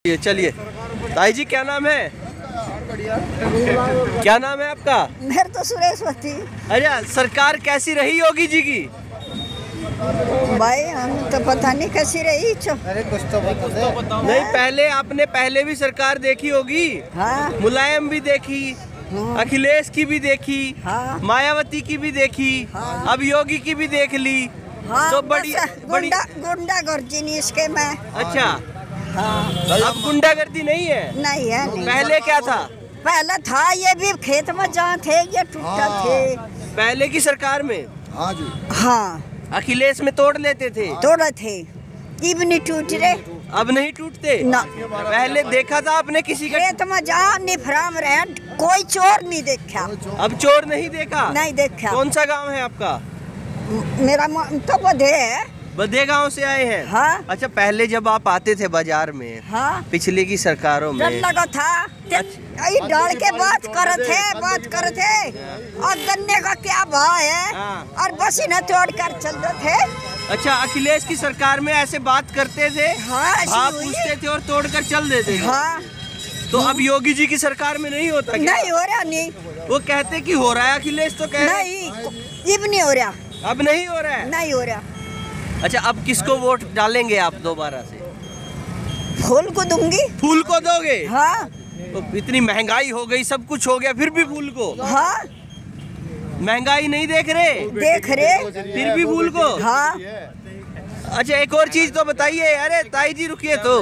ये चलिए ताई जी, क्या नाम है? क्या नाम है आपका? मेरे तो सुरेशवती। अच्छा, सरकार कैसी रही योगी जी की? भाई हम तो पता नहीं कैसी रही। अरे कुछ तो बता नहीं, पहले आपने पहले भी सरकार देखी होगी। हाँ मुलायम भी देखी, अखिलेश की भी देखी, हाँ। मायावती की भी देखी, हाँ। अब योगी की भी देख ली। हाँ, तो बड़ी बड़ी गुंडा गर्जी नहीं इसके में। अच्छा, हाँ अब गुंडागर्दी नहीं है? नहीं है नहीं। पहले क्या था? पहले था, ये भी खेत में जहाँ थे ये टूटा थे पहले की सरकार में। हाँ जी। हाँ अखिलेश में तोड़ लेते थे, तोड़े थे, अब नहीं टूट रहे। अब नहीं टूटते ना। पहले देखा था आपने किसी का? खेत में जहाँ निफराम रहे कोई चोर नहीं देखा। अब चोर नहीं देखा? नहीं देखा। कौन सा गांव है आपका? मेरा तो बधे है। बदे गांव से आए हैं? हाँ। अच्छा, पहले जब आप आते थे बाजार में, हाँ पिछले की सरकारों डर में, लगा था। डर के बात करे थे और गन्ने का क्या भाव है। हाँ। और बस इन्हें तोड़ कर चल रहे थे। अच्छा, अखिलेश की सरकार में ऐसे बात करते थे? हाँ ऐसी भाव हुई पूछते है। थे और तोड़ कर चल देते थे? हाँ तो अब योगी जी की सरकार में नहीं होता क्या? नहीं हो रहा। नहीं वो कहते कि हो रहा है, अखिलेश तो कह रहे नहीं अब नहीं हो रहा। अब नहीं हो रहा है। नहीं हो रहा। अच्छा, अब किसको वोट डालेंगे आप दोबारा से? फूल को दूंगी। फूल को दोगे? हाँ तो इतनी महंगाई हो गई, सब कुछ हो गया, फिर भी फूल को? हाँ महंगाई नहीं देख रहे? देख रहे फिर भी फूल को? हाँ। अच्छा, एक और चीज तो बताइए। अरे ताई जी रुकिए तो।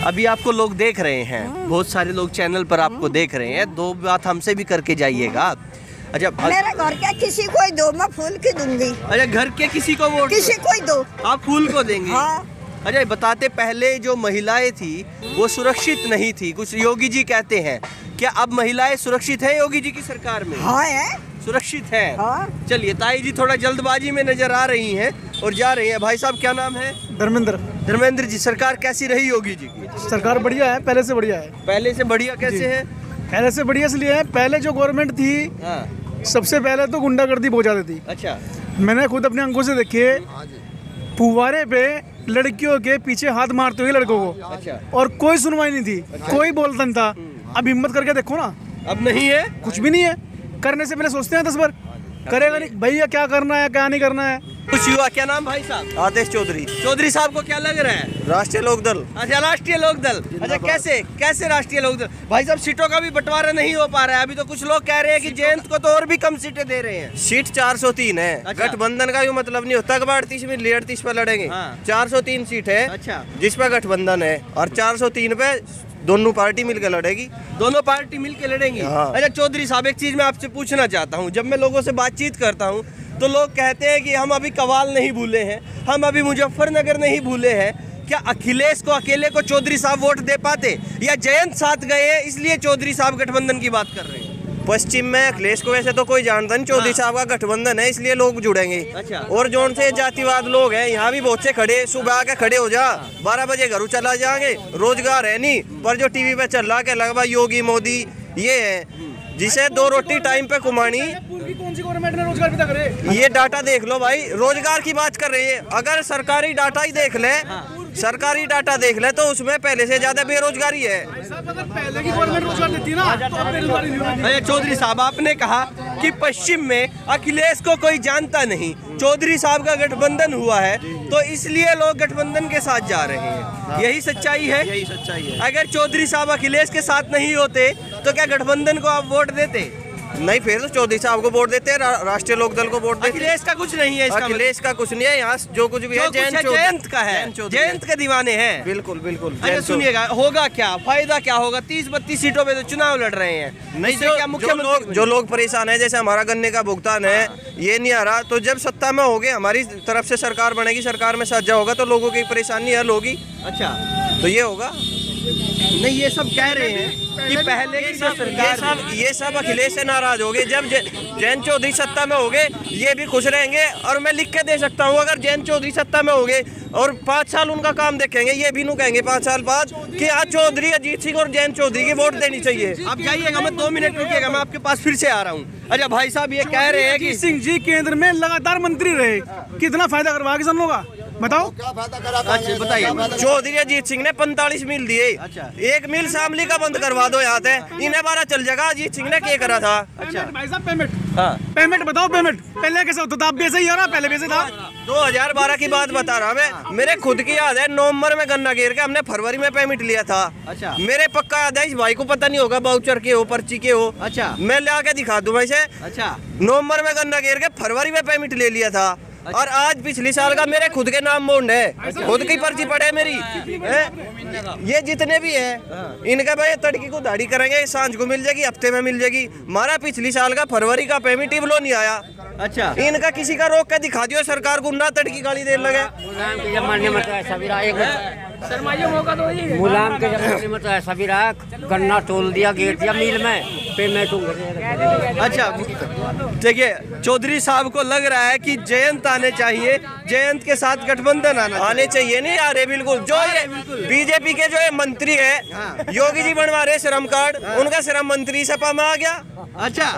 अभी आपको लोग देख रहे हैं, बहुत सारे लोग चैनल पर आपको देख रहे हैं, दो बात हमसे भी करके जाइएगा। अच्छा, मेरे घर के किसी को दो, मैं फूल की दूंगी। अच्छा, घर के किसी को वोट किसी को दो, आप फूल को देंगे? हाँ। अच्छा, बताते पहले जो महिलाएं थी वो सुरक्षित नहीं थी, कुछ योगी जी कहते हैं। क्या अब महिलाएं सुरक्षित है योगी जी की सरकार में? हाँ है, सुरक्षित है। हाँ। चलिए, ताई जी थोड़ा जल्दबाजी में नजर आ रही हैं और जा रही हैं। भाई साहब, क्या नाम है? धर्मेंद्र जी, सरकार कैसी रही योगी जी की? सरकार बढ़िया है, पहले से बढ़िया है। पहले से बढ़िया कैसे है? पहले से बढ़िया इसलिए है, पहले जो गवर्नमेंट थी, हाँ। सबसे पहले तो गुंडागर्दी बहुत ज्यादा थी। अच्छा। मैंने खुद अपने आंखों से देखे, फुवारे पे लड़कियों के पीछे हाथ मारते हुए लड़कों को। अच्छा। और कोई सुनवाई नहीं थी। कोई बोलता नहीं था। अब हिम्मत करके देखो ना, अब नहीं है? कुछ भी नहीं है। करने से पहले सोचते हैं 10 बार, करेगा नहीं भैया, क्या करना है क्या नहीं करना है। कुछ हुआ? क्या नाम भाई साहब? आदेश चौधरी, चौधरी साहब को क्या लग रहा है? राष्ट्रीय लोक दल। अच्छा, राष्ट्रीय लोक दल। अच्छा, कैसे राष्ट्रीय लोक दल? भाई साहब, सीटों का भी बंटवारा नहीं हो पा रहा है। अभी तो कुछ लोग कह रहे हैं कि जयंत को तो और भी कम सीटें दे रहे हैं। सीट 403 है। अच्छा। गठबंधन का यूँ मतलब नहीं होता 38 में 38 पे लड़ेंगे। हाँ। 403 सीट है। अच्छा। जिस पे गठबंधन है, और 403 पे दोनों पार्टी मिलकर लड़ेगी। दोनों पार्टी मिलके लड़ेंगी? हाँ। अच्छा चौधरी साहब, एक चीज मैं आपसे पूछना चाहता हूँ। जब मैं लोगों से बातचीत करता हूँ तो लोग कहते हैं कि हम अभी कवाल नहीं भूले हैं, हम अभी मुजफ्फरनगर नहीं भूले हैं। क्या अखिलेश को अकेले को चौधरी साहब वोट दे पाते, या जयंत साथ गए हैं इसलिए चौधरी साहब गठबंधन की बात कर रहे हैं? पश्चिम में अखिलेश को वैसे तो कोई जानता नहीं, चौधरी साहब का गठबंधन है इसलिए लोग जुड़ेंगे। अच्छा। और जोन से जातिवाद लोग हैं, यहाँ भी बहुत से खड़े, सुबह आके खड़े हो जा, 12 बजे घर चला जाएंगे, रोजगार है नहीं। पर जो टीवी पे चल रहा के लगभग योगी मोदी ये है, जिसे 2 रोटी टाइम पे कुमानी। कौन सी गवर्नमेंट ने रोजगार पैदा करे? ये डाटा देख लो भाई, रोजगार की बात कर रही है। अगर सरकारी डाटा ही देख ले, सरकारी डाटा देख ले तो उसमें पहले से ज्यादा बेरोजगारी है। अगर पहले की गवर्नमेंट रोजगार देती ना तो अब बेरोजगारी नहीं होती। अच्छा चौधरी साहब, आपने कहा कि पश्चिम में अखिलेश को कोई जानता नहीं, चौधरी साहब का गठबंधन हुआ है तो इसलिए लोग गठबंधन के साथ जा रहे हैं। यही सच्चाई है? यही सच्चाई है। अगर चौधरी साहब अखिलेश के साथ नहीं होते तो क्या गठबंधन को आप वोट देते? नहीं, फिर तो चौधरी साहब को वोट देते हैं, राष्ट्रीय लोक दल को वोट देते हैं। अखिलेश का कुछ नहीं है इसका? अखिलेश का कुछ नहीं है, यहाँ जो कुछ भी है जयंत का है, जयंत के दीवाने हैं। बिल्कुल बिल्कुल। अच्छा सुनिएगा, होगा क्या, फायदा क्या होगा? 30-32 सीटों पे तो चुनाव लड़ रहे हैं। नहीं, क्या मुख्यमंत्री जो लोग परेशान है, जैसे हमारा गन्ने का भुगतान है, ये नहीं आ रहा, तो जब सत्ता में होगे, हमारी तरफ से सरकार बनेगी, सरकार में साझा होगा तो लोगों की परेशानी हल होगी। अच्छा, तो ये होगा। नहीं, ये सब कह रहे हैं कि पहले की जो सरकार, ये सब अखिलेश से नाराज हो गए। जब जयंत चौधरी सत्ता में हो गए, ये भी खुश रहेंगे। और मैं लिख के दे सकता हूँ, अगर जयंत चौधरी सत्ता में हो गए और 5 साल उनका काम देखेंगे, ये भी नू कहेंगे 5 साल बाद कि आज चौधरी, अजीत सिंह और जयंत चौधरी की वोट देनी चाहिए। आप जाइएगा, मैं 2 मिनट रुकिएगा, मैं आपके पास फिर से आ रहा हूँ। अच्छा भाई साहब, ये कह रहे हैं कि सिंह जी केंद्र में लगातार मंत्री रहे, कितना फायदा करवा किसानों का। बताओ। अच्छा बताइए। चौधरी अजीत सिंह ने 45 मील दिए। अच्छा। एक मील शामली का बंद करवा दो यहाँ से, इन्हें बारा चल जाएगा। अजीत सिंह ने क्या करा था? अच्छा भाई साहब, पेमेंट हाँ। पेमेंट बताओ। पेमेंट पहले कैसे होता था? अब भी ऐसे ही हो रहा, पहले भी ऐसे था। 2012 की बात बता रहा मैं, मेरे खुद की याद है। नवंबर में गन्ना गिर के हमने फरवरी में पेमेंट लिया था। अच्छा। मेरे पक्का याद है, इस भाई को पता नहीं होगा, बाउचर के हो पर्ची के हो। अच्छा। मैं ला के दिखा दूं वैसे। अच्छा। नवंबर में गन्ना गिर के फरवरी में पेमेंट ले लिया था। अच्छा। और आज पिछले साल का मेरे खुद के नाम बॉन्ड है, खुद की पर्ची पड़े मेरी है? ये जितने भी है इनका भाई तड़की को दाढ़ी करेंगे, सांझ को मिल जाएगी, हफ्ते में मिल जाएगी। हमारा पिछली साल का फरवरी का पेमेंट लो नहीं आया। अच्छा। इनका किसी का रोक के दिखा दियो सरकार को, ना तड़की गाली देने लगे। मुलायम के जमाने में तो ऐसा भी रहा, गन्ना तोल दिया, गेट दिया मिल में, पेमेंट। अच्छा देखिए, चौधरी साहब को लग रहा है कि जयंत आने चाहिए, जयंत के साथ गठबंधन आने चाहिए। नहीं आ रहे बिल्कुल। जो ये बीजेपी के जो ये मंत्री है, योगी जी बनवा रहे श्रम कार्ड, उनका श्रम मंत्री सपा में आ गया। अच्छा।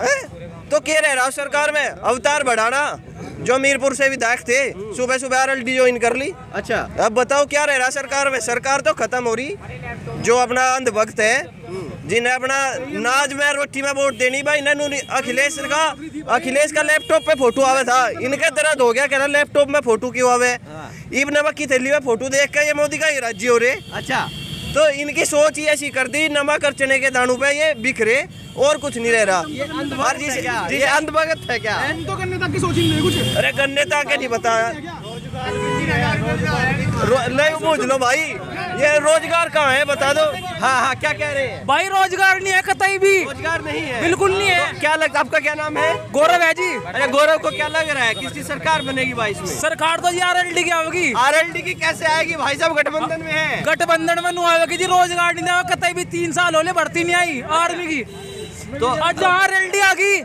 तो क्या रह रहा सरकार में? अवतार बढ़ाना। जो मीरपुर से विधायक थे, सुबह सुबह RLD ज्वाइन कर ली। अच्छा। अब बताओ क्या रह रहा सरकार में? सरकार तो खत्म हो रही। जो अपना अंधभक्त है, जिन्हें अपना नाज में रोटी में वोट देनी भाई, इन्होंने अखिलेश का लैपटॉप पे फोटो आवे था, इनके दर्द हो गया, कह रहा लैपटॉप में फोटो क्यों आवे? इब्न नमक की थैली में फोटो देख के ये मोदी का ही राज्य हो रहे। अच्छा। तो इनकी सोच ही ऐसी कर दी, नमक और चने के दानों पे ये बिखरे, और कुछ नहीं रह रहा। ये अंधभगत है क्या? तो गन्ने तक की सोच ही नहीं कुछ। अरे गन्ने तक के नहीं बताया, नहीं पूछ लो भाई। ये रोजगार कहाँ है बता दो। हाँ हाँ, क्या कह रहे हैं भाई? रोजगार नहीं है कतई भी, रोजगार नहीं है, बिल्कुल नहीं है। तो क्या लगता, आपका क्या नाम है? गौरव है जी। अरे गौरव को क्या लग रहा है, किसकी सरकार बनेगी भाई इसमें? सरकार तो जी RLD की आएगी। RLD की कैसे आएगी भाई साहब? गठबंधन में है। गठबंधन में नहीं आएगी जी। रोजगार नहीं देगा कतई भी। 3 साल होले भर्ती नहीं आई आर्मी की। तो आज जहाँ RLD आ गई,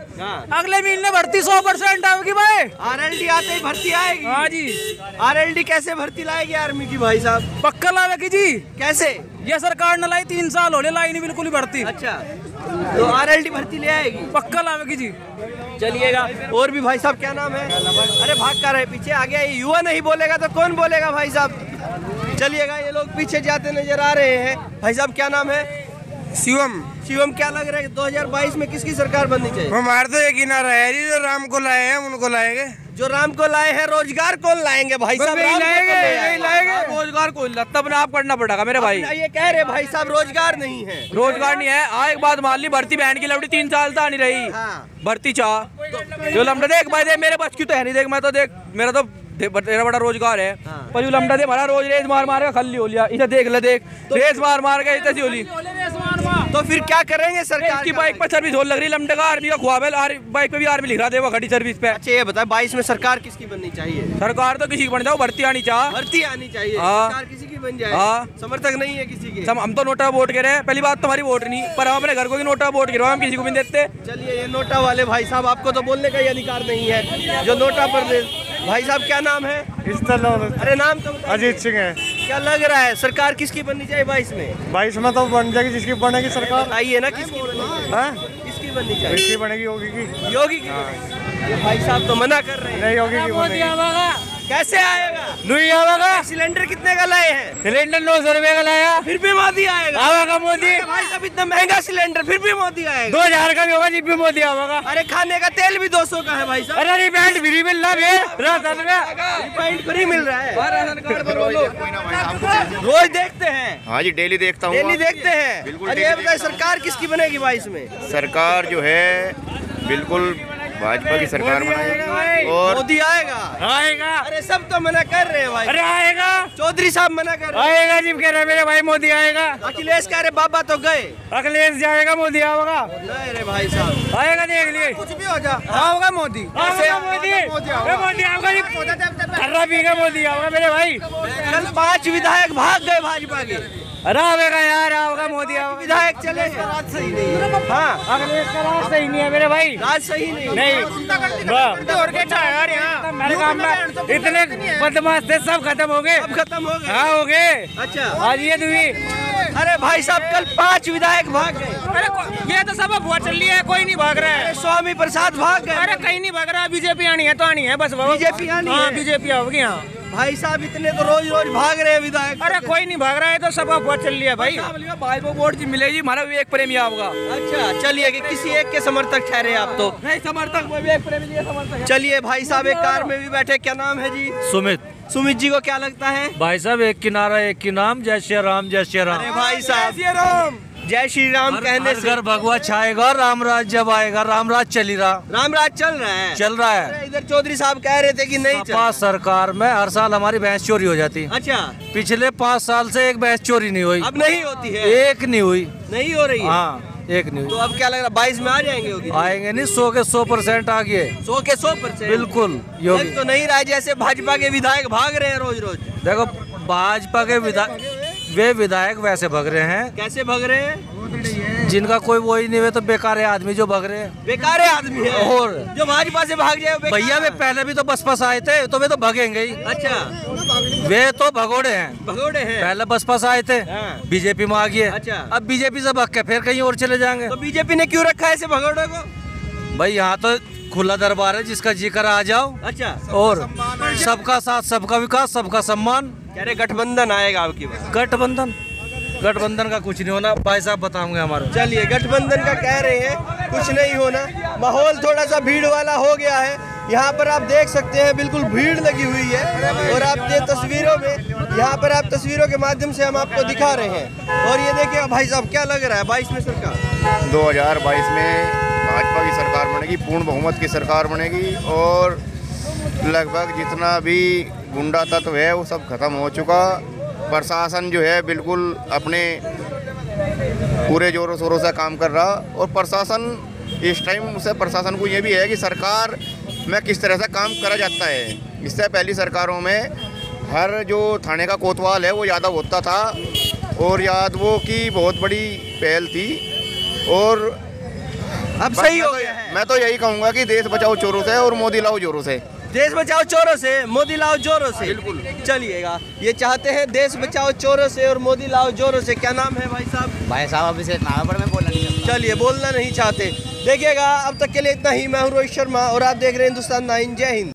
अगले महीने भर्ती 100% आएगी भाई। RLD आते ही भर्ती आएगी? हाँ जी। RLD कैसे भर्ती लाएगी आर्मी की भाई साहब? पक्का लाएगी जी। कैसे? ये सरकार न लाई, 3 साल होले लाई नहीं बिल्कुल ही भर्ती। अच्छा, तो RLD भर्ती ले आएगी? पक्का लाएगी जी। चलिएगा। और भी भाई साहब, क्या नाम है? अरे भाग कर रहे पीछे, आ गया। युवा नहीं बोलेगा तो कौन बोलेगा भाई साहब? चलिएगा, ये लोग पीछे जाते नजर आ रहे हैं। भाई साहब क्या नाम है? शिवम। शिवम, क्या लग रहा है 2022 में किसकी सरकार बननी चाहिए? हमारे तो एक ही नारा है जी, जो राम को लाए हैं उनको लाएंगे। जो राम को लाए हैं, रोजगार कौन लाएंगे भाई साहब? लाएंगे रोजगार को तब ना आप करना पड़ेगा मेरे भाई। ये कह रहे भाई साहब रोजगार नहीं है। रोजगार नहीं है। एक बात मान ली, भर्ती बहन की लवड़ी 3 साल तो नहीं रही। भर्ती चाह जो लमड़ा देख भाई, देख मेरे बच की तो है नहीं। देख मैं तो, देख मेरा तो तेरा बड़ा रोजगार है। पर लमड़ा दे हमारा रोज रेस मार मार के खल्ली हो लिया। इसे देख ले, देख रेस मार मार के इतनी होली। तो फिर क्या करेंगे सरकार? की बाइक पर सर्विस हो लग रही, लमडे का आर्मी का खुआबे, बाइक पे भी आर्मी लिख रहा देगा खड़ी सर्विस पे। अच्छा ये बता, 22 में सरकार किसकी बननी चाहिए? सरकार तो किसी की बन जाओ, भर्ती आनी चाह। भर्ती आनी चाहिए, सरकार किसी की बन जाए। समर्थक नहीं है किसी के। हम तो नोटा वोट गिरे। पहली बात तुम्हारी वोट नहीं, पर हम अपने घर को भी नोटा वोट गिरवा, हम किसी को भी देते। चलिए, ये नोटा वाले भाई साहब, आपको तो बोलने का ही अधिकार नहीं है जो नोटा पर। भाई साहब क्या नाम है? अरे नाम तो अजीत सिंह है। क्या लग रहा है सरकार किसकी बननी चाहिए 22 में? 22 में तो बन जाएगी जिसकी बनेगी सरकार। आइए ना, किसकी किसकी बननी चाहिए? किसकी बनेगी? योगी की। योगी की। ये भाई साहब तो मना कर रहे हैं। नहीं, योगी की बनेगी। कैसे आएगा? नहीं आएगा। सिलेंडर कितने का लाए हैं? सिलेंडर 900 रुपए का लाया, फिर भी मोदी आएगा। आएगा मोदी। भाई साहब इतना महंगा सिलेंडर, फिर भी मोदी आएगा। 2000 का भी होगा, जिस भी मोदी आएगा। अरे खाने का तेल भी 200 का है भाई साहब। अरे रिफाइंड फ्री मिल रहा है, राशन में रिफाइंड फ्री मिल रहा है। रोज देखते हैं? हाँ जी, डेली देखता हूँ। डेली देखते हैं। बिल्कुल। अरे ये बताइए, सरकार किसकी बनेगी 22 में? सरकार जो है बिल्कुल भाजपा की सरकार बनाएगी। और मोदी आएगा? आएगा। अरे सब तो मना कर रहे हैं भाई। अरे आएगा। चौधरी साहब मना कर रहे हैं। आएगा जी, कह रहे मेरे भाई मोदी आएगा। अखिलेश कह रहे बाबा तो गए। अखिलेश जाएगा, मोदी आएगा। नहीं रे भाई साहब, आएगा, देख लिए कुछ भी हो जा, आएगा मोदी। आएगा मोदी, मोदी आएगा जी। खर्रा पीगा मोदी आएगा मेरे भाई। कल 5 विधायक भाग गए भाजपा के। अरे आएगा यार, आएगा मोदी आएगा। विधायक चले गए। राज सही नहीं है। हाँ, अखिलेश का राज सही नहीं है मेरे भाई। राज सही नहीं। और क्या चाह यार, यहाँ मेरे काम में इतने बदमाश थे, सब खत्म हो गए। सब खत्म हो गए। हाँ हो गए। अच्छा, आज ये दुई। अरे भाई साहब कल 5 विधायक भाग गए। अरे ये तो सब अफवाह चल रही है, कोई नहीं भाग रहा है। स्वामी प्रसाद भाग गए। अरे कहीं नहीं भाग रहा, बीजेपी आनी है तो आनी है बस। बीजेपी आनी है। बीजेपी आओगी यहाँ। भाई साहब इतने तो रोज रोज भाग रहे हैं विधायक। अरे कोई नहीं भाग रहा है, तो सबका बहुत चल लिया भाई। भाई को वोट जी मिलेगी, हमारा विवेक प्रेमी होगा। अच्छा चलिए, कि किसी एक के समर्थक ठहरे आप तो? नहीं समर्थक, विवेक प्रेमी जी समर्थक। चलिए भाई साहब एक कार में भी बैठे, क्या नाम है जी? सुमित जी को क्या लगता है? भाई साहब एक किनारा एक की नाम, जय श्री राम जय श्री राम। अरे भाई साहब जय श्री राम कहने से घर भगवा छाएगा, राम राज जब आएगा। राम राज चली रहा, राम राज चल रहा है, चल रहा है। अरे इधर चौधरी साहब कह रहे थे कि नहीं चल रहा। सरकार में हर साल हमारी भैंस चोरी हो जाती। अच्छा, पिछले 5 साल से एक भैंस चोरी नहीं हुई। अब नहीं होती है? एक नहीं हुई, नहीं हो रही है? हाँ एक नहीं तो हुई। अब क्या लग रहा है 22 में आ जाएंगे योगी? आएंगे नहीं, 100 के 100% आ गए। 100 के 100%? बिल्कुल योगी। लग तो नहीं रहा है जैसे भाजपा के विधायक भाग रहे हैं रोज रोज। देखो भाजपा के वे विधायक वैसे भग रहे हैं। कैसे भग रहे हैं? जिनका कोई वो ही नहीं है, तो बेकार है आदमी जो भग रहे हैं। बेकार आदमी है और जो भाजपा से भाग जाए भैया वे पहले भी तो बसपा से आए थे, तो वे तो भगेंगे ही। अच्छा, वे तो भगोड़े हैं, भगोड़े हैं। पहले बसपा से आए थे, हाँ। बीजेपी में आ गए। अच्छा। अब बीजेपी से भग के फिर कहीं और चले जाएंगे। तो बीजेपी ने क्यों रखा है ऐसे भगोड़े को? भाई यहाँ तो खुला दरबार है, जिसका जी कर आ जाओ। अच्छा, और सबका साथ सबका विकास सबका सम्मान। कह रहे गठबंधन आएगा आपकी बात? गठबंधन का कुछ नहीं होना, भाई साहब बताऊंगे हमारे। चलिए, गठबंधन का कह रहे हैं कुछ नहीं होना। माहौल थोड़ा सा भीड़ वाला हो गया है। यहाँ पर आप देख सकते हैं बिल्कुल भीड़ लगी हुई है, और आप ये तस्वीरों में, यहाँ पर आप तस्वीरों के माध्यम से हम आपको दिखा रहे हैं। और ये देखिए भाई साहब क्या लग रहा है 22 में सरकार? 2022 में भाजपा की सरकार बनेगी, पूर्ण बहुमत की सरकार बनेगी, और लगभग जितना भी गुंडा तत्व है वो सब खत्म हो चुका। प्रशासन जो है बिल्कुल अपने पूरे जोरों शोरों से काम कर रहा, और प्रशासन इस टाइम से प्रशासन को ये भी है कि सरकार में किस तरह से काम करा जाता है। इससे पहली सरकारों में हर जो थाने का कोतवाल है वो यादव होता था, और यादवों की बहुत बड़ी पहल थी। और अब सही हो गया है। मैं तो यही कहूँगा कि देश बचाओ चोरों से और मोदी लाओ जोरों से। देश बचाओ चोरों से, मोदी लाओ जोरों से। बिल्कुल चलिएगा, ये चाहते हैं देश बचाओ चोरों से और मोदी लाओ जोरों से। क्या नाम है भाई साहब? भाई साहब अभी से नाम है, पर मैं बोलना नहीं चाहता। चलिए, बोलना नहीं चाहते। देखिएगा, अब तक के लिए इतना ही। मैं हूँ रोहित शर्मा और आप देख रहे हैं हिंदुस्तान 9। जय हिंद।